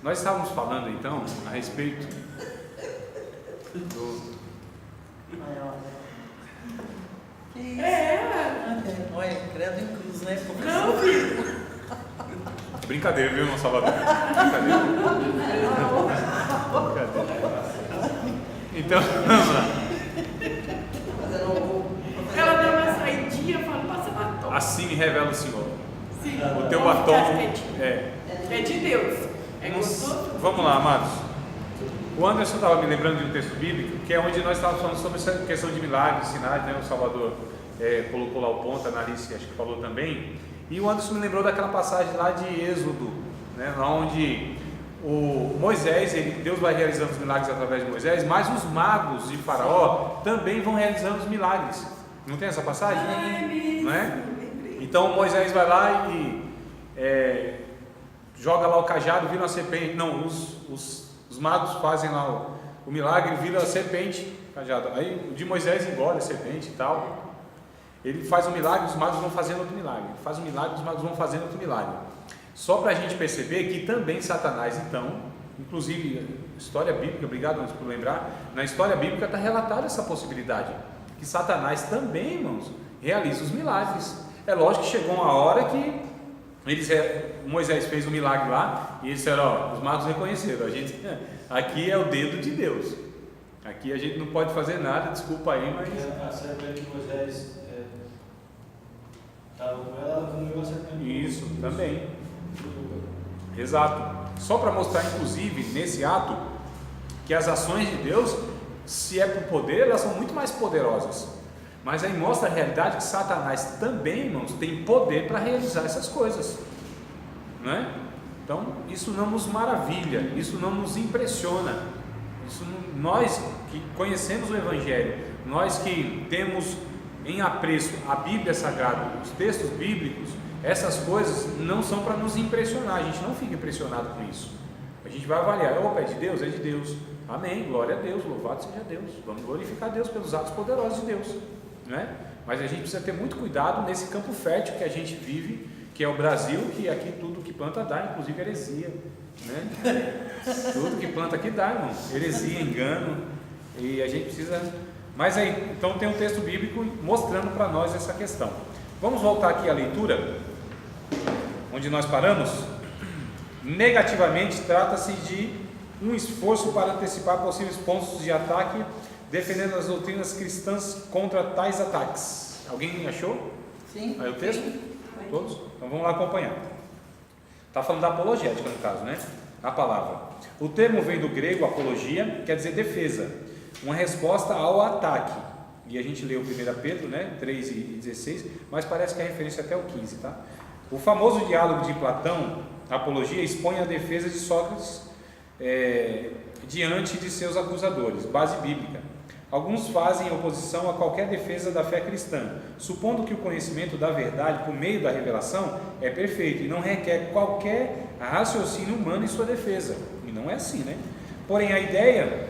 Nós estávamos falando então a respeito do... Olha, credo em cruz, né? Não, filho. Brincadeira, viu, irmão Salvador? Brincadeira. Então, vamos lá. Ela deu uma saidinha e falou, passa batom. Assim me revela o Senhor. Sim. O teu Vamos batom ficar é... É de Deus. É gostoso? Vamos lá, amados. O Anderson estava me lembrando de um texto bíblico, que é onde nós estávamos falando sobre essa questão de milagres, sinais, né? O Salvador colocou lá o ponto, a Analice acho que falou também. E o Anderson me lembrou daquela passagem lá de Êxodo, né? Onde o Moisés, Deus vai realizando os milagres através de Moisés, mas os magos de Faraó também vão realizando os milagres. Não tem essa passagem? Não é? Então Moisés vai lá e joga lá o cajado, vira uma serpente. Não, os magos fazem lá o milagre, vira a serpente, cajado. Aí o de Moisés engole a serpente e tal. Ele faz um milagre, os magos vão fazendo outro milagre. Ele faz um milagre, os magos vão fazendo outro milagre. Só para a gente perceber que também Satanás, então, inclusive, história bíblica, obrigado Anderson por lembrar, na história bíblica está relatada essa possibilidade, que Satanás também, irmãos, realiza os milagres. É lógico que chegou uma hora que Moisés fez um milagre lá, e eles disseram, os magos reconheceram, aqui é o dedo de Deus, aqui a gente não pode fazer nada, desculpa aí, mas... A serpente que Moisés estava com ela comeu a serpente. Isso, também. Exato. Só para mostrar, inclusive, nesse ato, que as ações de Deus, se é por poder, elas são muito mais poderosas. Mas aí mostra a realidade que Satanás também, irmãos, tem poder para realizar essas coisas, não é? Então, isso não nos maravilha, isso não nos impressiona. Nós que conhecemos o Evangelho, nós que temos em apreço a Bíblia Sagrada, os textos bíblicos, essas coisas não são para nos impressionar, a gente não fica impressionado com isso. A gente vai avaliar, opa, é de Deus? É de Deus. Amém, glória a Deus, louvado seja Deus. Vamos glorificar Deus pelos atos poderosos de Deus, né? Mas a gente precisa ter muito cuidado nesse campo fértil que a gente vive, que é o Brasil, que aqui tudo que planta dá, inclusive heresia, né? Tudo que planta aqui dá, irmão, heresia, engano, e a gente precisa... Mas aí, então tem um texto bíblico mostrando para nós essa questão. Vamos voltar aqui à leitura, onde nós paramos. Negativamente, trata-se de um esforço para antecipar possíveis pontos de ataque, defendendo as doutrinas cristãs contra tais ataques. Alguém achou? Sim. Aí o texto? Sim. Todos? Então vamos lá acompanhar. Está falando da apologética no caso, né? A palavra. O termo vem do grego apologia, quer dizer defesa, uma resposta ao ataque. E a gente leu 1 Pedro, né? 3 e 16, mas parece que a referência é até o 15, tá? O famoso diálogo de Platão, Apologia, expõe a defesa de Sócrates diante de seus acusadores, base bíblica. Alguns fazem oposição a qualquer defesa da fé cristã, supondo que o conhecimento da verdade por meio da revelação é perfeito e não requer qualquer raciocínio humano em sua defesa. E não é assim, né? Porém, a ideia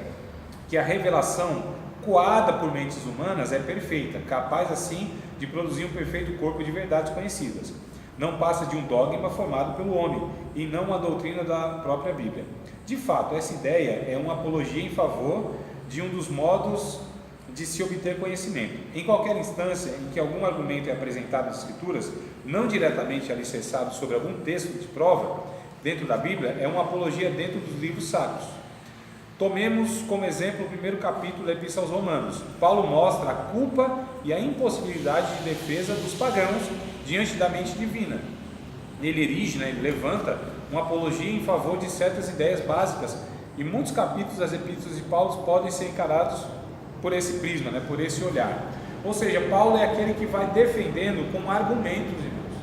que a revelação coada por mentes humanas é perfeita, capaz assim de produzir um perfeito corpo de verdades conhecidas. Não passa de um dogma formado pelo homem e não uma doutrina da própria Bíblia. De fato, essa ideia é uma apologia em favor de um dos modos de se obter conhecimento. Em qualquer instância em que algum argumento é apresentado nas Escrituras, não diretamente alicerçado sobre algum texto de prova dentro da Bíblia, é uma apologia dentro dos livros sacros. Tomemos como exemplo o primeiro capítulo da Epístola aos Romanos. Paulo mostra a culpa e a impossibilidade de defesa dos pagãos diante da mente divina. Ele erige, ele levanta uma apologia em favor de certas ideias básicas, e muitos capítulos das Epístolas de Paulo podem ser encarados por esse prisma, por esse olhar. Ou seja, Paulo é aquele que vai defendendo com argumentos, irmãos,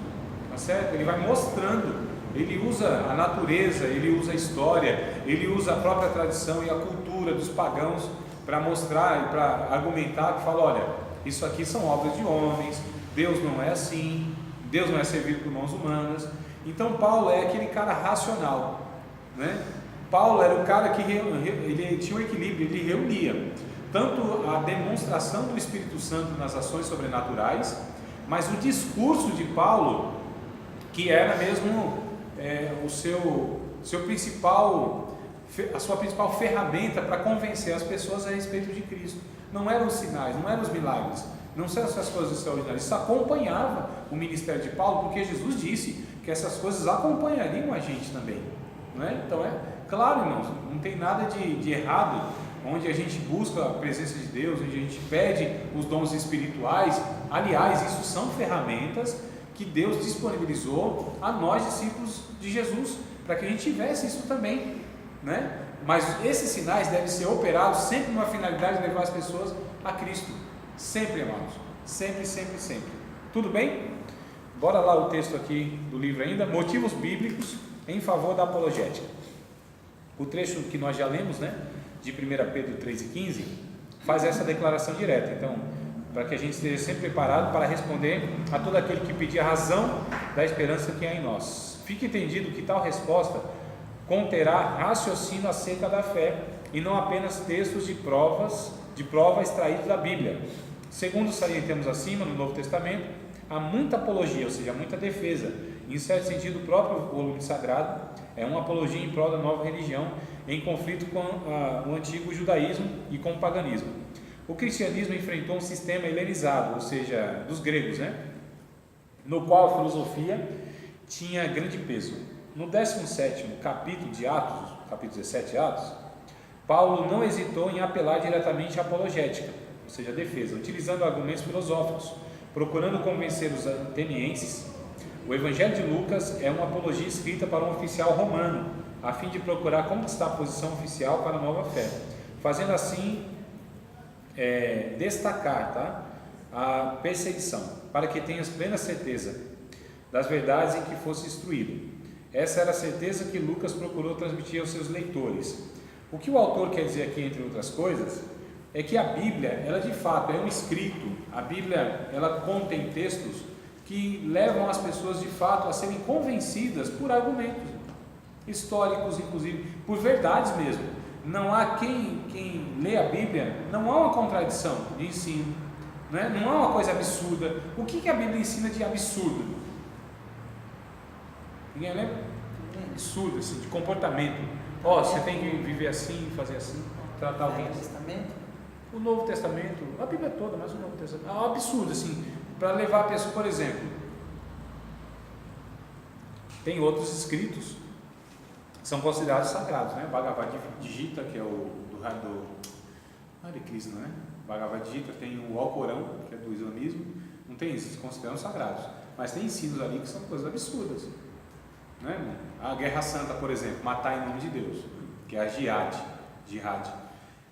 tá certo? Ele vai mostrando. Ele usa a natureza, ele usa a história, ele usa a própria tradição e a cultura dos pagãos para mostrar e para argumentar, que fala, olha, isso aqui são obras de homens, Deus não é assim, Deus não é servido por mãos humanas. Então Paulo é aquele cara racional, né? Paulo era o cara que ele tinha um equilíbrio, ele reunia tanto a demonstração do Espírito Santo nas ações sobrenaturais, mas o discurso de Paulo, que era mesmo a sua principal ferramenta para convencer as pessoas a respeito de Cristo. Não eram os sinais, não eram os milagres, não são essas coisas extraordinárias. Isso acompanhava o ministério de Paulo, porque Jesus disse que essas coisas acompanhariam a gente também, não é? Então claro, irmãos, não tem nada de errado onde a gente busca a presença de Deus, onde a gente pede os dons espirituais. Aliás, isso são ferramentas que Deus disponibilizou a nós, discípulos de Jesus, para que a gente tivesse isso também, né? Mas esses sinais devem ser operados sempre numa finalidade de levar as pessoas a Cristo, sempre, amados, sempre, sempre, sempre. Tudo bem? Bora lá o texto aqui do livro ainda, motivos bíblicos em favor da apologética. O trecho que nós já lemos, né, de 1 Pedro 3,15, faz essa declaração direta. Então, para que a gente esteja sempre preparado para responder a todo aquele que pedir a razão da esperança que há em nós. Fique entendido que tal resposta conterá raciocínio acerca da fé e não apenas textos de prova extraídos da Bíblia. Segundo salientamos acima, no Novo Testamento, há muita apologia, ou seja, muita defesa. Em certo sentido, o próprio volume sagrado é uma apologia em prol da nova religião, em conflito com o antigo judaísmo e com o paganismo. O cristianismo enfrentou um sistema helenizado, ou seja, dos gregos, né? No qual a filosofia tinha grande peso. No 17º capítulo de Atos, capítulo 17 de Atos, Paulo não hesitou em apelar diretamente à apologética, ou seja, a defesa, utilizando argumentos filosóficos, procurando convencer os atenienses. O Evangelho de Lucas é uma apologia escrita para um oficial romano, a fim de procurar conquistar a posição oficial para a nova fé, fazendo assim destacar a perseguição, para que tenhas plena certeza das verdades em que fosse instruído. Essa era a certeza que Lucas procurou transmitir aos seus leitores. O que o autor quer dizer aqui, entre outras coisas, é que a Bíblia, ela de fato é um escrito. A Bíblia, ela contém textos que levam as pessoas de fato a serem convencidas por argumentos históricos, inclusive por verdades mesmo. Não há quem lê a Bíblia, não há uma contradição de ensino, né? Não há uma coisa absurda. O que a Bíblia ensina de absurdo? Ninguém lembra? Absurdo, assim, de comportamento. Você tem que viver assim, fazer assim, tratar alguém. O Novo Testamento, a Bíblia toda, mas o Novo Testamento. É um absurdo, assim, para levar a pessoa, por exemplo. Tem outros escritos que são considerados sagrados, né? Bhagavad Gita, que é do Hare Krishna, né? Bhagavad Gita, tem o Alcorão, que é do islamismo. Não tem isso, se consideram sagrados. Mas tem ensinos ali que são coisas absurdas. Né? A Guerra Santa, por exemplo, matar em nome de Deus, que é a jihad.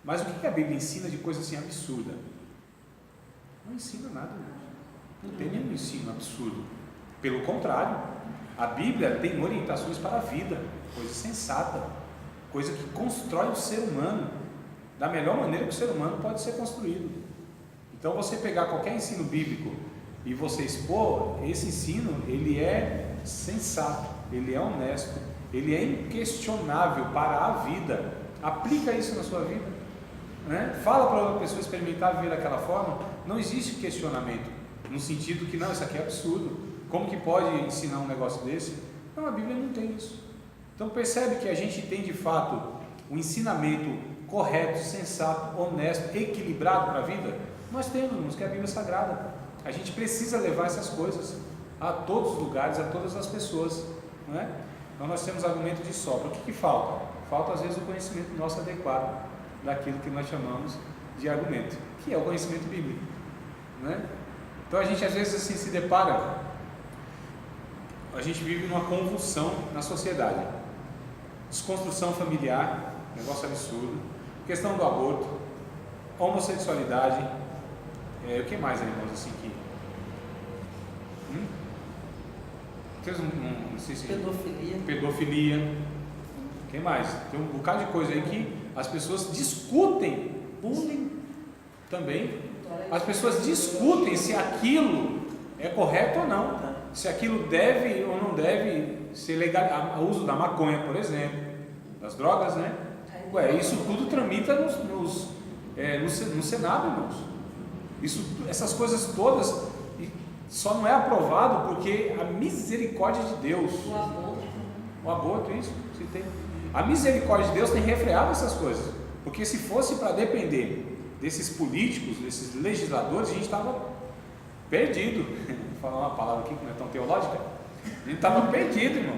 Mas o que a Bíblia ensina de coisa assim absurda? Não ensina nada, não tem nenhum ensino absurdo. Pelo contrário, a Bíblia tem orientações para a vida, coisa sensata, coisa que constrói o ser humano da melhor maneira que o ser humano pode ser construído. Então, você pegar qualquer ensino bíblico e você expor, esse ensino, ele é sensato, ele é honesto, ele é inquestionável para a vida. Aplica isso na sua vida, né? Fala para outra pessoa experimentar viver daquela forma. Não existe questionamento no sentido que não, isso aqui é absurdo, como que pode ensinar um negócio desse? Não, a Bíblia não tem isso. Então percebe que a gente tem de fato o ensinamento correto, sensato, honesto, equilibrado para a vida. Nós temos, irmãos, que é a Bíblia Sagrada. A gente precisa levar essas coisas a todos os lugares, a todas as pessoas, não é? Então nós temos argumento de sobra. O que falta? Falta às vezes o conhecimento nosso adequado daquilo que nós chamamos de argumento, que é o conhecimento bíblico, né? Então a gente às vezes assim se depara, a gente vive numa convulsão na sociedade, desconstrução familiar, negócio absurdo, questão do aborto, homossexualidade, o que mais, irmãos, assim que... Não sei se... Pedofilia. O que mais? Tem um bocado de coisa aí que as pessoas discutem. Bullying também. As pessoas discutem se aquilo é correto ou não, se aquilo deve ou não deve ser legal. O uso da maconha, por exemplo, das drogas, né? Isso tudo tramita no Senado, irmãos. Essas coisas todas só não é aprovado porque a misericórdia de Deus. O aborto, isso, se tem. A misericórdia de Deus tem refreado essas coisas, porque se fosse para depender desses políticos, desses legisladores, a gente estava perdido. Vou falar uma palavra aqui que não é tão teológica. A gente estava perdido, irmão.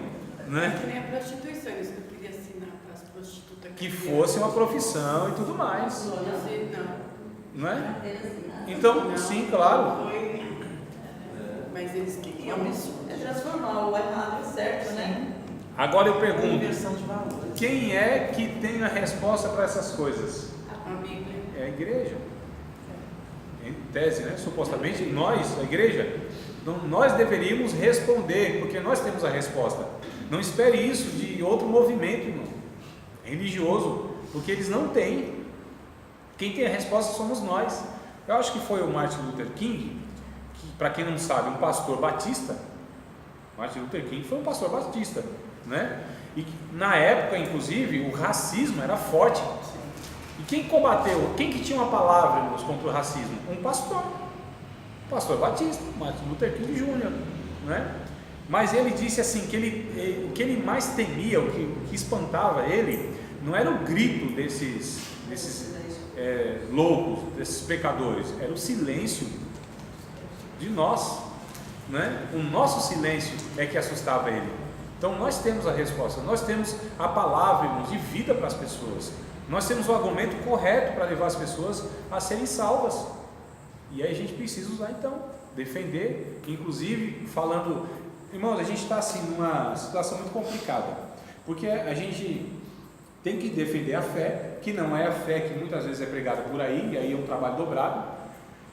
Né? Que nem a prostituição, eles não queriam assinar para as prostitutas. Que fosse uma profissão e tudo mais. Não é? Então, Não, sim, claro. foi, mas eles queriam isso. É transformar o errado em certo, né? Agora eu pergunto, Inversão de valores. quem é que tem a resposta para essas coisas? A Bíblia. É a igreja. Em tese, né? Supostamente, nós, a igreja, nós deveríamos responder, porque nós temos a resposta. Não espere isso de outro movimento, irmão, religioso, porque eles não têm. Quem tem a resposta somos nós. Eu acho que foi o Martin Luther King, que, para quem não sabe, um pastor batista. Martin Luther King foi um pastor batista, né? E que, na época, inclusive, o racismo era forte. E quem combateu, quem que tinha uma palavra, irmãos, contra o racismo? Um pastor batista, Martin Luther King Jr., né? Mas ele disse assim, que o que ele mais temia, o que espantava ele, não era o grito desses loucos, desses pecadores, era o silêncio de nós, né? O nosso silêncio é que assustava ele. Então nós temos a resposta, nós temos a palavra, irmãos, de vida para as pessoas. Nós temos o argumento correto para levar as pessoas a serem salvas. E aí a gente precisa usar então, defender, inclusive falando, irmãos, a gente está assim numa situação muito complicada, porque a gente tem que defender a fé, que não é a fé que muitas vezes é pregada por aí, e aí é um trabalho dobrado,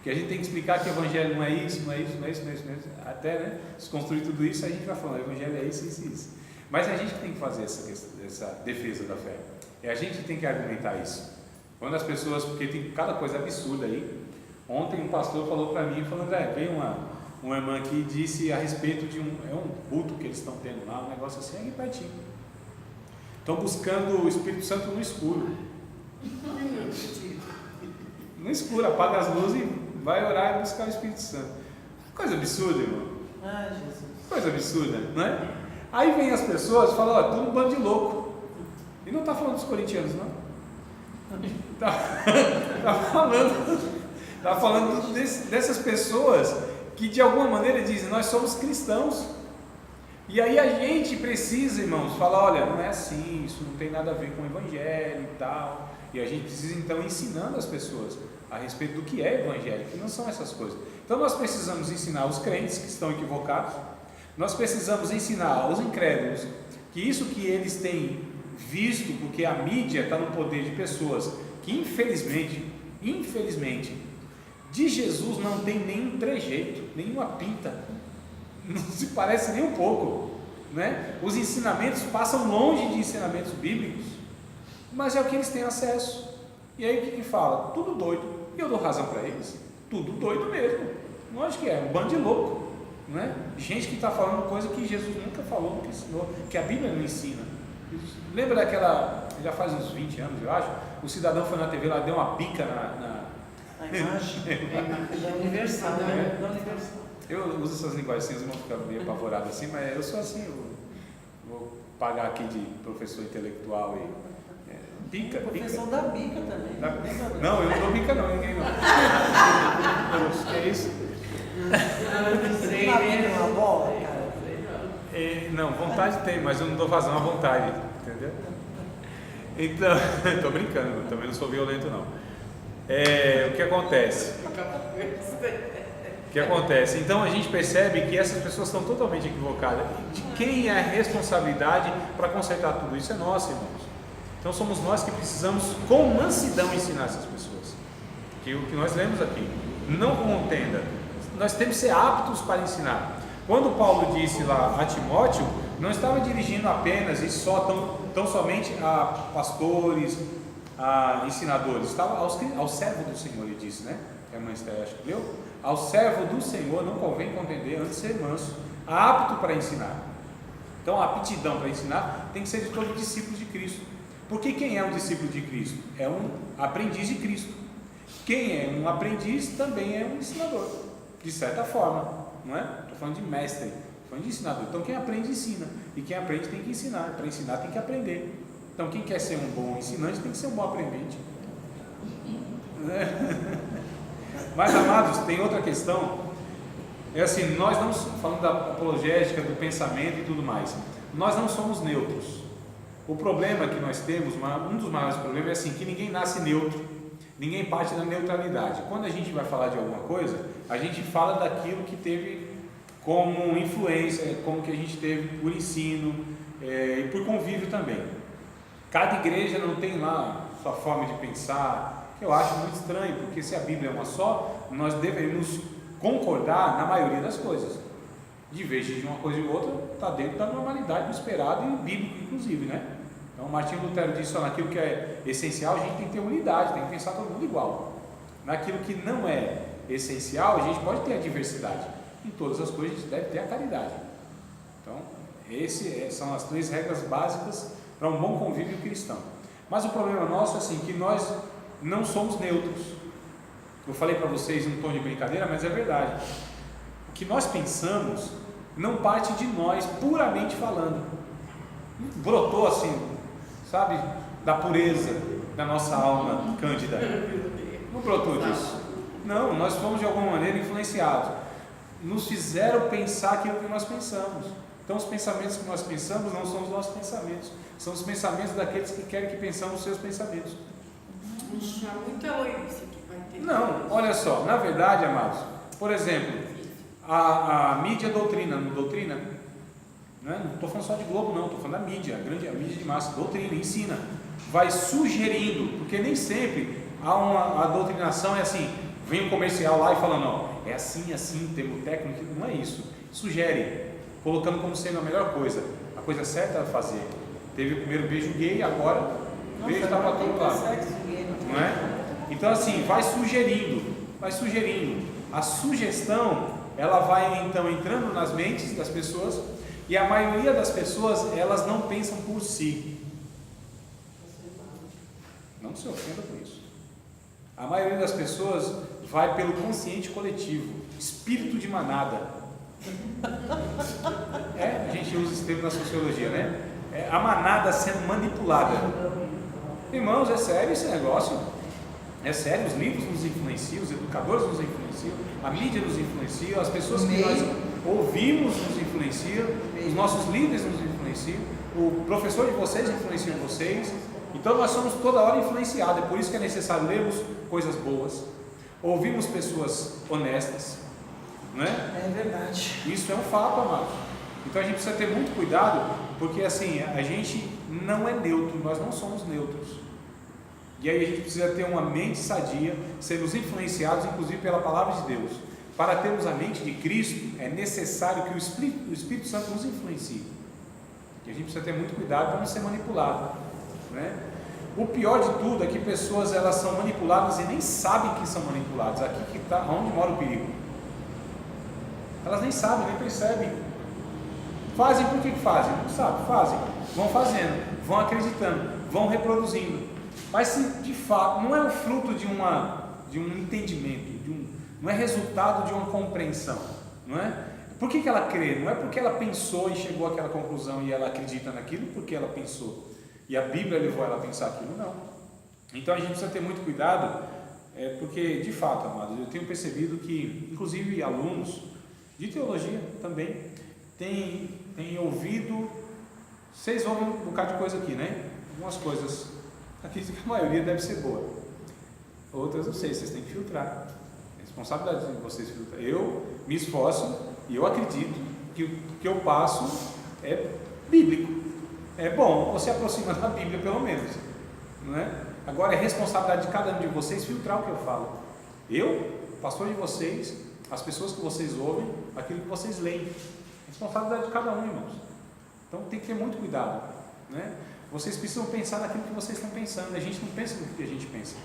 que a gente tem que explicar que o evangelho não é isso, não é isso, não é isso, não é isso, não é isso. Até, né, se construir tudo isso, a gente vai falando, o evangelho é isso, isso, isso. Mas a gente tem que fazer essa defesa da fé. E a gente tem que argumentar isso. Quando as pessoas, porque tem cada coisa absurda aí. Ontem um pastor falou para mim, falou, André, veio uma irmã aqui e disse a respeito de um culto que eles estão tendo lá, um negócio assim, aqui pertinho. Estão buscando o Espírito Santo no escuro. No escuro, apaga as luzes e vai orar e buscar o Espírito Santo. Coisa absurda, irmão. Ai, Jesus. Coisa absurda, não é? Aí vem as pessoas e falam, ó, tudo um bando de louco. E não está falando dos corintianos, não. Está falando dessas pessoas que de alguma maneira dizem, nós somos cristãos. E aí a gente precisa, irmãos, falar, olha, não é assim, isso não tem nada a ver com o evangelho e tal. E a gente precisa então ensinando as pessoas a respeito do que é evangelho, que não são essas coisas. Então nós precisamos ensinar os crentes que estão equivocados, nós precisamos ensinar aos incrédulos que isso que eles têm visto, porque a mídia está no poder de pessoas que infelizmente, de Jesus não tem nenhum trejeito, nenhuma pinta, não se parece nem um pouco, né? Os ensinamentos passam longe de ensinamentos bíblicos, mas é o que eles têm acesso. E aí o que fala? Tudo doido. E eu dou razão para eles, tudo doido mesmo. Lógico que é, um bando de louco, né? Gente que está falando coisa que Jesus nunca falou, nunca ensinou, que a Bíblia não ensina. Lembra daquela, já faz uns 20 anos, eu acho, o cidadão foi na TV lá, deu uma bica A imagem da Universal, né? Da Universal. Eu uso essas linguagens, vão ficar meio apavorados assim, mas eu sou assim, eu vou pagar aqui de professor intelectual e bica. Professor da bica também. Não, eu não dou bica não, ninguém não. Que é isso? Não sei, né? Uma bola, cara. Não, vontade tem, mas eu não dou vazão à vontade, entendeu? Então, estou brincando, eu também não sou violento não. O que acontece? Então a gente percebe que essas pessoas estão totalmente equivocadas. De quem é a responsabilidade para consertar tudo isso? É nossa, irmãos. Então somos nós que precisamos com mansidão ensinar essas pessoas. Que o que nós lemos aqui, não com contenda. Nós temos que ser aptos para ensinar. Quando Paulo disse lá a Timóteo, não estava dirigindo apenas e tão somente a pastores, a ensinadores, estava ao servo do Senhor, ele disse, né? Que a mãe Esther acho que leu. Ao servo do Senhor não convém contender, antes ser manso, apto para ensinar. Então a aptidão para ensinar tem que ser de todo discípulo de Cristo. Porque quem é um discípulo de Cristo? É um aprendiz de Cristo. Quem é um aprendiz também é um ensinador, de certa forma, não é? Estou falando de mestre, falando de ensinador. Então quem aprende, ensina. E quem aprende tem que ensinar. Para ensinar tem que aprender. Então quem quer ser um bom ensinante tem que ser um bom aprendente. Mas, amados, tem outra questão. É assim, nós não, falando da apologética, do pensamento e tudo mais, nós não somos neutros. O problema que nós temos, um dos maiores problemas é assim, que ninguém nasce neutro, ninguém parte da neutralidade. Quando a gente vai falar de alguma coisa, a gente fala daquilo que teve como influência, como que a gente teve por ensino e por convívio também. Cada igreja não tem lá sua forma de pensar, que eu acho muito estranho, porque se a Bíblia é uma só, nós deveríamos concordar na maioria das coisas. De vez de uma coisa e outra, está dentro da normalidade, do esperado e bíblico, inclusive, né? Então, Martinho Lutero disse: naquilo que é essencial, a gente tem que ter unidade, tem que pensar todo mundo igual. Naquilo que não é essencial, a gente pode ter a diversidade. Em todas as coisas, a gente deve ter a caridade. Então, essas são as 3 regras básicas para um bom convívio cristão. Mas o problema nosso é assim, que nós não somos neutros. Eu falei para vocês em um tom de brincadeira, mas é verdade. O que nós pensamos não parte de nós, puramente falando. Brotou assim, sabe, da pureza da nossa alma cândida. Não brotou disso. Não, nós fomos de alguma maneira influenciados. Nos fizeram pensar aquilo que nós pensamos. Então os pensamentos que nós pensamos não são os nossos pensamentos, são os pensamentos daqueles que querem que pensamos os seus pensamentos. Puxa, muita loirice que vai ter. Não, olha só, na verdade, amados, por exemplo, a mídia doutrina, não doutrina? Né? Não estou falando só de Globo, não, estou falando da mídia, a mídia de massa, doutrina, ensina, vai sugerindo, porque nem sempre a doutrinação é assim, vem um comercial lá e falando, ó, é assim, termo técnico, não é isso, sugere, colocando como sendo a melhor coisa, a coisa certa a fazer. Teve o primeiro beijo gay, agora o beijo está para todo lado, não é? Então assim, vai sugerindo, a sugestão, ela vai então entrando nas mentes das pessoas, e a maioria das pessoas, elas não pensam por si. Não se ofenda por isso. A maioria das pessoas vai pelo consciente coletivo, espírito de manada. A gente usa esse termo na sociologia, né? A manada sendo manipulada. Irmãos, é sério esse negócio? É sério, os livros nos influenciam, os educadores nos influenciam, a mídia nos influencia, as pessoas que nós ouvimos nos influenciam, os nossos líderes nos influenciam, o professor de vocês influencia vocês. Então nós somos toda hora influenciados, é por isso que é necessário lermos coisas boas, ouvimos pessoas honestas, não é? É verdade. Isso é um fato, amado. Então a gente precisa ter muito cuidado, porque assim, a gente não é neutro, nós não somos neutros. E aí a gente precisa ter uma mente sadia, sermos influenciados inclusive pela palavra de Deus. Para termos a mente de Cristo, é necessário que o Espírito Santo nos influencie. E a gente precisa ter muito cuidado para não ser manipulado, né? O pior de tudo é que pessoas, elas são manipuladas e nem sabem que são manipuladas. Aqui que está onde mora o perigo. Elas nem sabem, nem percebem. Fazem por que fazem? Não sabem, fazem. Vão fazendo, vão acreditando, vão reproduzindo. Mas se de fato não é o fruto de um entendimento, não é resultado de uma compreensão, não é? Por que ela crê? Não é porque ela pensou e chegou àquela conclusão e ela acredita naquilo porque ela pensou e a Bíblia levou ela a pensar aquilo, não. Então a gente precisa ter muito cuidado, porque de fato, amados, eu tenho percebido que inclusive alunos de teologia também têm ouvido, vocês ouvem um bocado de coisa aqui, né? Algumas coisas, acredito que a maioria deve ser boa, outras eu sei, vocês têm que filtrar, a responsabilidade de vocês filtrar. Eu me esforço e eu acredito que o que eu passo é bíblico, é bom, ou se aproxima da Bíblia pelo menos, não é? Agora é responsabilidade de cada um de vocês filtrar o que eu falo. Eu, pastor de vocês, as pessoas que vocês ouvem, aquilo que vocês leem, responsabilidade de cada um, irmãos. Então tem que ter muito cuidado, né? Vocês precisam pensar naquilo que vocês estão pensando, a gente não pensa no que a gente pensa.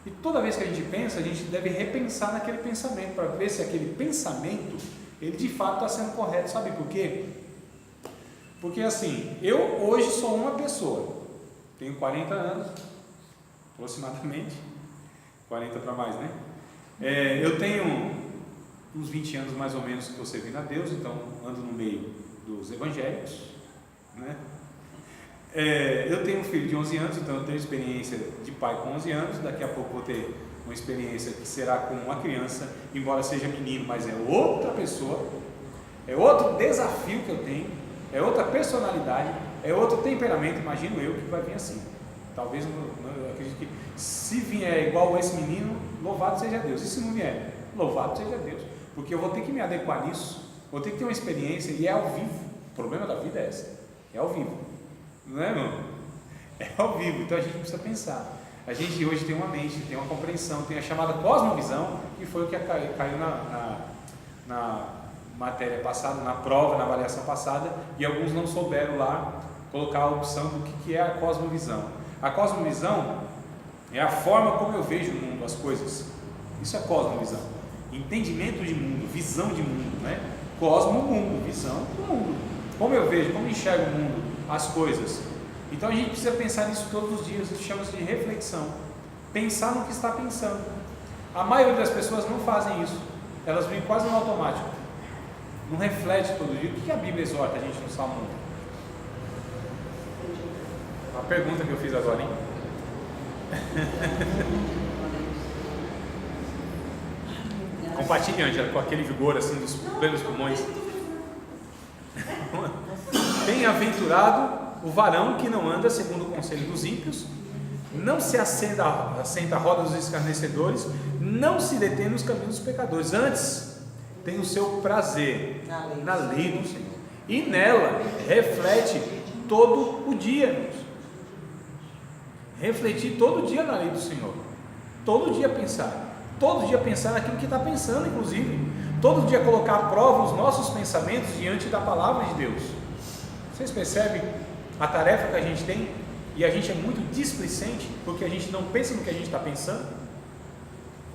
E toda vez que a gente pensa, a gente deve repensar naquele pensamento, para ver se aquele pensamento, ele de fato está sendo correto. Sabe por quê? Porque assim, eu hoje sou uma pessoa, tenho 40 anos, aproximadamente, 40 para mais, né? Eu tenho uns 20 anos mais ou menos que estou servindo a Deus, então ando no meio dos evangélicos, né? Eu tenho um filho de 11 anos, então eu tenho experiência de pai com 11 anos, daqui a pouco vou ter uma experiência que será com uma criança, embora seja menino, mas é outra pessoa, é outro desafio que eu tenho, é outra personalidade, é outro temperamento, imagino eu que vai vir assim. Talvez, eu acredito que se vier igual esse menino, louvado seja Deus, e se não vier, louvado seja Deus, porque eu vou ter que me adequar nisso, vou ter que ter uma experiência, e é ao vivo. O problema da vida é esse, é ao vivo, não é, irmão? É ao vivo, então a gente precisa pensar. A gente hoje tem uma mente, tem uma compreensão, tem a chamada cosmovisão, que foi o que caiu na matéria passada, na prova, na avaliação passada, e alguns não souberam lá colocar a opção do que é a cosmovisão. A cosmovisão é a forma como eu vejo o mundo, as coisas. Isso é cosmovisão. Entendimento de mundo, visão de mundo, né? Cosmo, mundo, visão do mundo. Como eu vejo, como eu enxergo o mundo, as coisas. Então a gente precisa pensar nisso todos os dias, isso chama-se de reflexão. Pensar no que está pensando. A maioria das pessoas não fazem isso. Elas vêm quase no automático. Não reflete todo dia. O que a Bíblia exorta a gente no Salmo 1? A pergunta que eu fiz agora, hein? Compartilhe, Ângela, com aquele vigor assim dos plenos pulmões. Bem-aventurado o varão que não anda segundo o conselho dos ímpios, não se assenta à roda dos escarnecedores, não se detém nos caminhos dos pecadores, antes tem o seu prazer na lei do Senhor, e nela reflete todo o dia, irmãos. Refletir todo dia na lei do Senhor, todo dia pensar naquilo que está pensando, inclusive, todo dia colocar à prova os nossos pensamentos diante da palavra de Deus. Vocês percebem a tarefa que a gente tem? E a gente é muito displicente, porque a gente não pensa no que a gente está pensando,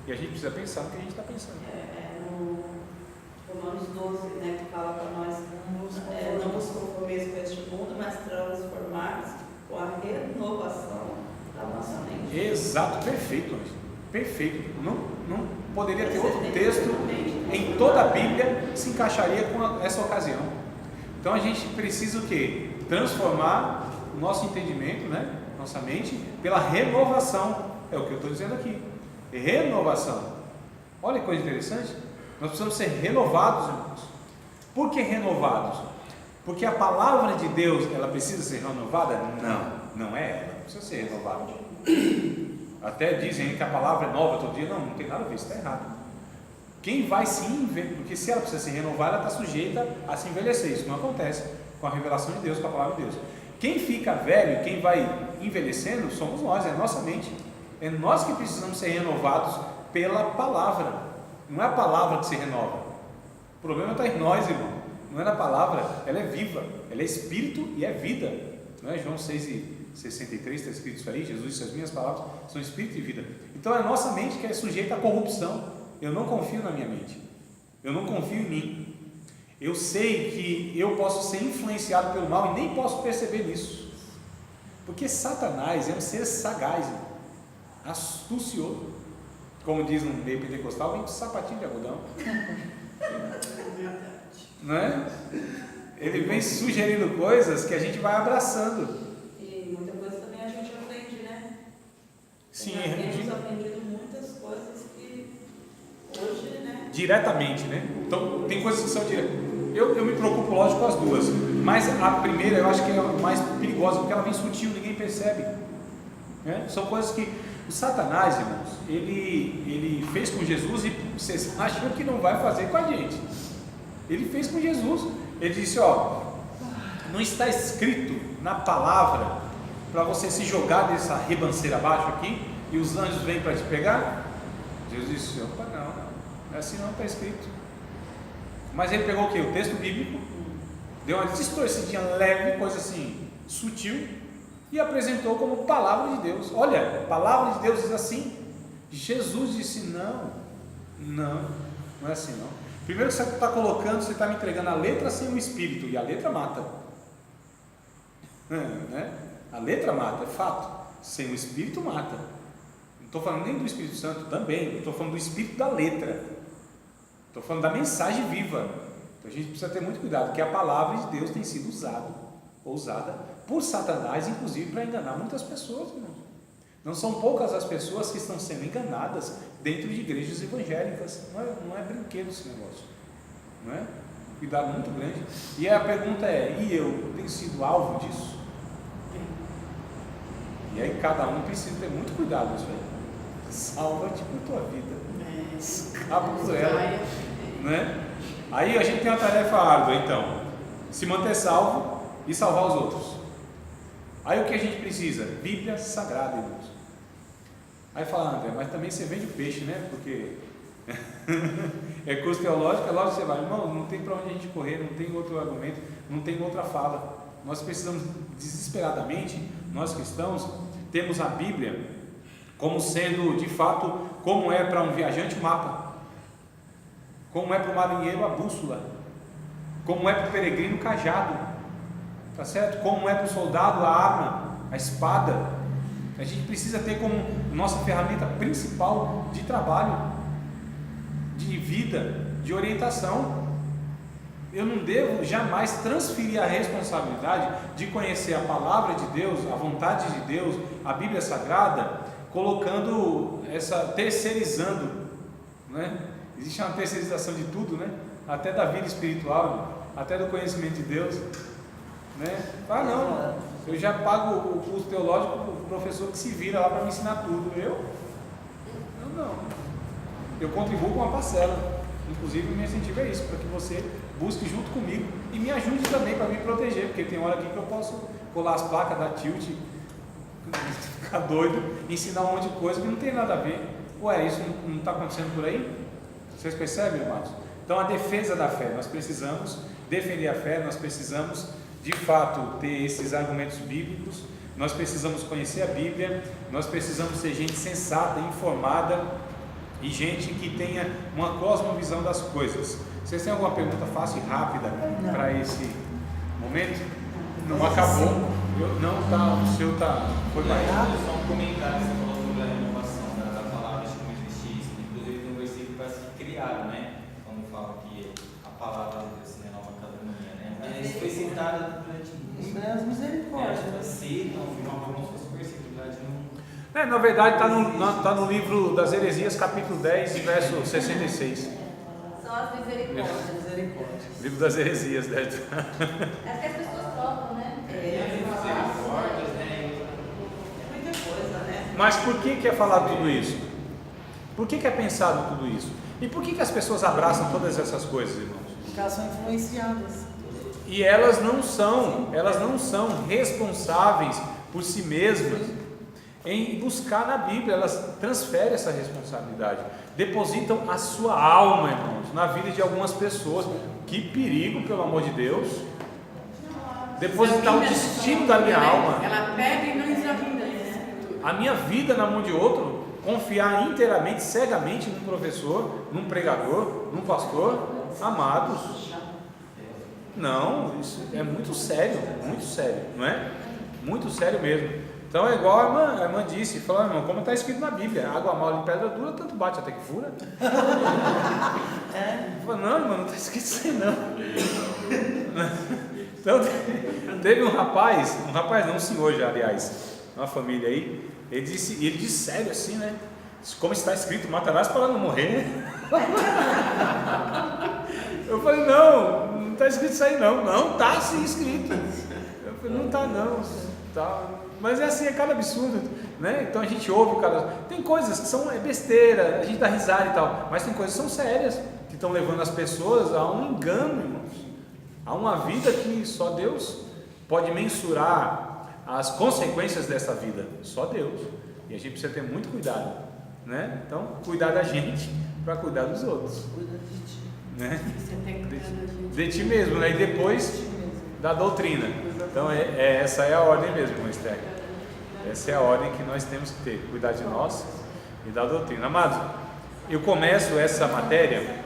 e a gente precisa pensar no que a gente está pensando. No Romanos 12, né, que fala para nós, não nos conformeis com este mundo, mas transformados com a renovação da nossa mente. Exato, perfeito, Ângela. Perfeito. Não poderia ter outro texto em toda a Bíblia que se encaixaria com essa ocasião. Então a gente precisa o quê? Transformar o nosso entendimento, né? Nossa mente, pela renovação. É o que eu estou dizendo aqui. Renovação. Olha que coisa interessante. Nós precisamos ser renovados, irmãos. Por que renovados? Porque a palavra de Deus, ela precisa ser renovada? Não é ela. Não precisa ser renovada. Até dizem que a palavra é nova todo dia. Não tem nada a ver, isso está errado. Quem vai se envelhecer, porque se ela precisa se renovar, ela está sujeita a se envelhecer. Isso não acontece com a revelação de Deus, com a palavra de Deus. Quem fica velho, quem vai envelhecendo, somos nós, é a nossa mente. É nós que precisamos ser renovados pela palavra. Não é a palavra que se renova. O problema está em nós, irmão. Não é na palavra, ela é viva, ela é espírito e é vida. Não é? João 6,63 está escrito isso aí. Jesus disse: as minhas palavras são espírito e vida. Então é a nossa mente que é sujeita à corrupção. Eu não confio na minha mente, eu não confio em mim. Eu sei que eu posso ser influenciado pelo mal e nem posso perceber isso, porque Satanás é um ser sagaz, astucioso, como diz no meio pentecostal, vem com sapatinho de algodão, não é? Ele vem sugerindo coisas que a gente vai abraçando. E muita coisa também a gente aprende, né? Sim, temos aprendido muitas coisas que hoje, né? Diretamente, né? Então tem coisas que são diretas. Eu me preocupo, lógico, com as duas, mas a primeira eu acho que é a mais perigosa, porque ela vem sutil, ninguém percebe, né? São coisas que o Satanás, irmãos, ele fez com Jesus e vocês acham que não vai fazer com a gente. Ele fez com Jesus. Ele disse: ó, não está escrito na palavra para você se jogar dessa ribanceira abaixo aqui e os anjos vêm para te pegar? Jesus disse: opa, não é assim, não está escrito. Mas ele pegou o que? O texto bíblico, deu uma distorcidinha leve, coisa assim, sutil, e apresentou como palavra de Deus. Olha, a palavra de Deus diz assim. Jesus disse: não é assim não. Primeiro que você está colocando, você está me entregando a letra sem o espírito, e a letra mata, né? A letra mata, é fato. Sem o espírito mata. Não estou falando nem do Espírito Santo, também, estou falando do espírito da letra. Estou falando da mensagem viva. Então a gente precisa ter muito cuidado, porque a palavra de Deus tem sido usada por Satanás, inclusive para enganar muitas pessoas, irmãos. Não são poucas as pessoas que estão sendo enganadas dentro de igrejas evangélicas. Não é brinquedo esse negócio, não é? Cuidado muito grande. E a pergunta é: e eu tenho sido alvo disso? E aí cada um precisa ter muito cuidado com isso aí. Salva-te por tua vida, escapa por ela, né? Aí a gente tem uma tarefa árdua, então: se manter salvo e salvar os outros. Aí o que a gente precisa? Bíblia Sagrada, irmãos. Aí fala: André, mas também você vende peixe, né? Porque é curso teológico, é lógico que você vai. Irmão, não tem para onde a gente correr, não tem outro argumento, não tem outra fala. Nós precisamos desesperadamente, nós cristãos, temos a Bíblia como sendo, de fato, como é para um viajante o mapa, como é para o marinheiro a bússola, como é para o peregrino o cajado, tá certo? Como é para o soldado a arma, a espada. A gente precisa ter como nossa ferramenta principal de trabalho, de vida, de orientação. Eu não devo jamais transferir a responsabilidade de conhecer a palavra de Deus, a vontade de Deus, a Bíblia Sagrada, colocando terceirizando, né? Existe uma terceirização de tudo, né? Até da vida espiritual, até do conhecimento de Deus, né? Ah, não, eu já pago o curso teológico para o professor que se vira lá para me ensinar tudo. Eu não. Eu contribuo com uma parcela. Inclusive, o meu incentivo é isso, para que você busque junto comigo e me ajude também para me proteger, porque tem hora aqui que eu posso colar as placas, dar tilt, ficar doido, ensinar um monte de coisa que não tem nada a ver. Ué, isso não está acontecendo por aí? Vocês percebem, irmãos? Então, a defesa da fé, nós precisamos defender a fé, nós precisamos de fato ter esses argumentos bíblicos, nós precisamos conhecer a Bíblia, nós precisamos ser gente sensata, informada e gente que tenha uma cosmovisão das coisas. Vocês têm alguma pergunta fácil e rápida para esse momento? Não acabou? Não está, o seu está. Foi mais. Só um comentário, você falou sobre a renovação da palavra de como existir isso. Inclusive tem um versículo para se criar, né? Quando fala que a palavra de Deus se renova cada manhã, né? Mas isso foi citado durante Deus misericórdia. Na verdade está no livro das Heresias, capítulo 10, verso 66. São as misericórdias. Livro das Heresias, né? É que as pessoas trocam, né? Muita coisa, né? Mas por que é falado tudo isso? Por que é pensado tudo isso? E por que as pessoas abraçam todas essas coisas, irmãos? Porque elas são influenciadas. E elas não são responsáveis por si mesmas em buscar na Bíblia. Elas transferem essa responsabilidade, depositam a sua alma, irmãos, na vida de algumas pessoas. Que perigo, pelo amor de Deus, depositar o destino da minha alma, Ela pega e não examina isso. a minha vida na mão de outro, confiar inteiramente, cegamente num professor, num pregador, num pastor. Amados, não, isso é muito sério, não é? Muito sério mesmo. Então é igual a irmã disse, falou: irmão, como está escrito na Bíblia, água mole e pedra dura, tanto bate até que fura. Falou: não, irmão, não está escrito isso aí não. Então teve um senhor já, aliás, uma família aí, ele disse sério assim, né? Como está escrito, matarás para não morrer. Eu falei: não está escrito isso aí não. Não está sim escrito. Eu falei: não está não, tá. Mas é assim, é cada absurdo, né? Então a gente ouve tem coisas que são besteira, a gente dá risada e tal, mas tem coisas que são sérias, que estão levando as pessoas a um engano, irmãos, a uma vida que só Deus pode mensurar as consequências dessa vida, só Deus. E a gente precisa ter muito cuidado, né? Então, cuidar da gente para cuidar dos outros. Cuida de ti. Né? Você tem que cuidar da gente. De ti mesmo, né? E depois da doutrina. Então essa é a ordem mesmo, irmão Esther. Essa é a ordem que nós temos que ter, cuidar de nós e da doutrina. Amados, eu começo essa matéria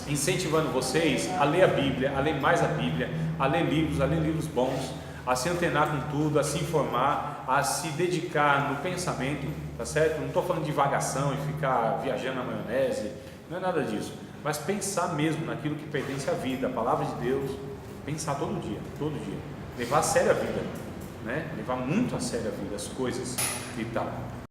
incentivando vocês a ler a Bíblia, a ler mais a Bíblia, a ler livros bons, a se antenar com tudo, a se informar, a se dedicar no pensamento, tá certo? Não estou falando de divagação e ficar viajando na maionese, não é nada disso. mas pensar mesmo naquilo que pertence à vida, a palavra de Deus, pensar todo dia, levar a sério a vida, né? Levar muito a sério a vida, as coisas e tal.